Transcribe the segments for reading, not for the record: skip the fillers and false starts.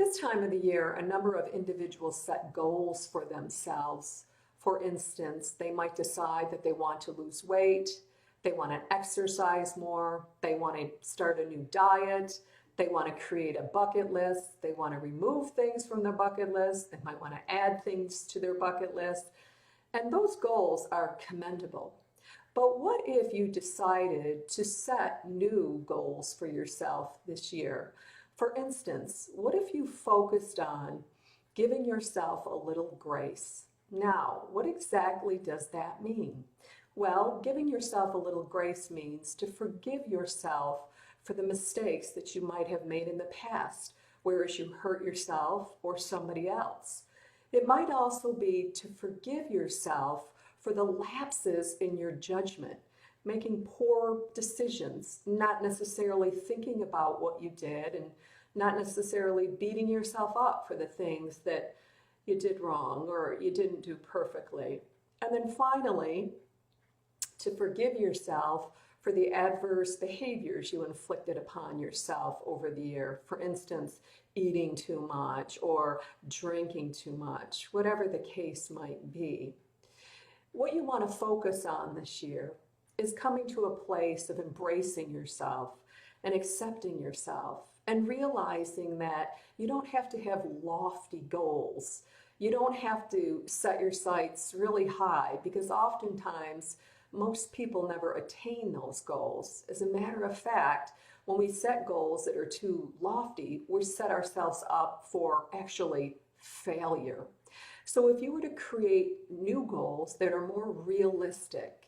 This time of the year, a number of individuals set goals for themselves. For instance, they might decide that they want to lose weight, they want to exercise more, they want to start a new diet, they want to create a bucket list, they want to remove things from their bucket list, they might want to add things to their bucket list, and those goals are commendable. But what if you decided to set new goals for yourself this year? For instance, what if you focused on giving yourself a little grace? Now, what exactly does that mean? Well, giving yourself a little grace means to forgive yourself for the mistakes that you might have made in the past, whereas you hurt yourself or somebody else. It might also be to forgive yourself for the lapses in your judgment, making poor decisions, not necessarily thinking about what you did and not necessarily beating yourself up for the things that you did wrong or you didn't do perfectly. And then finally, to forgive yourself for the adverse behaviors you inflicted upon yourself over the year. For instance, eating too much or drinking too much, whatever the case might be. What you want to focus on this year is coming to a place of embracing yourself and accepting yourself and realizing that you don't have to have lofty goals. You don't have to set your sights really high because oftentimes most people never attain those goals. As a matter of fact, when we set goals that are too lofty, we set ourselves up for actually failure. So if you were to create new goals that are more realistic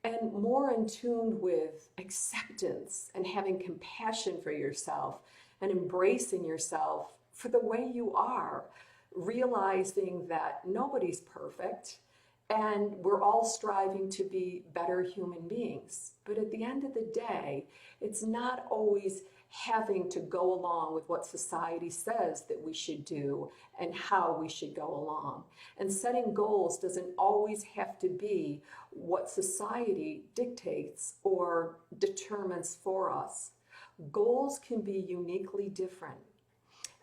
and more in tune with acceptance and having compassion for yourself and embracing yourself for the way you are, realizing that nobody's perfect and we're all striving to be better human beings. But at the end of the day, it's not always having to go along with what society says that we should do and how we should go along. And setting goals doesn't always have to be what society dictates or determines for us. Goals can be uniquely different.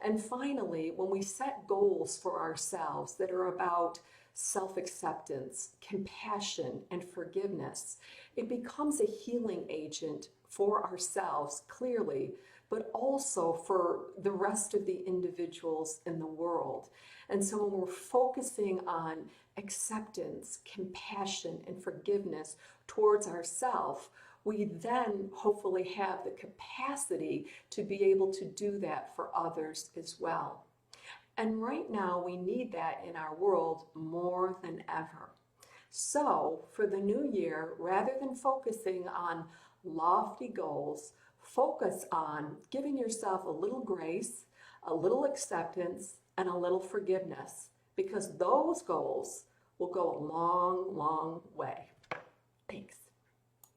And finally, when we set goals for ourselves that are about self-acceptance, compassion, and forgiveness, it becomes a healing agent for ourselves, clearly, but also for the rest of the individuals in the world. And so when we're focusing on acceptance, compassion, and forgiveness towards ourselves, we then hopefully have the capacity to be able to do that for others as well. And right now we need that in our world more than ever. So for the new year, rather than focusing on lofty goals, focus on giving yourself a little grace, a little acceptance, and a little forgiveness, because those goals will go a long, long way. Thanks.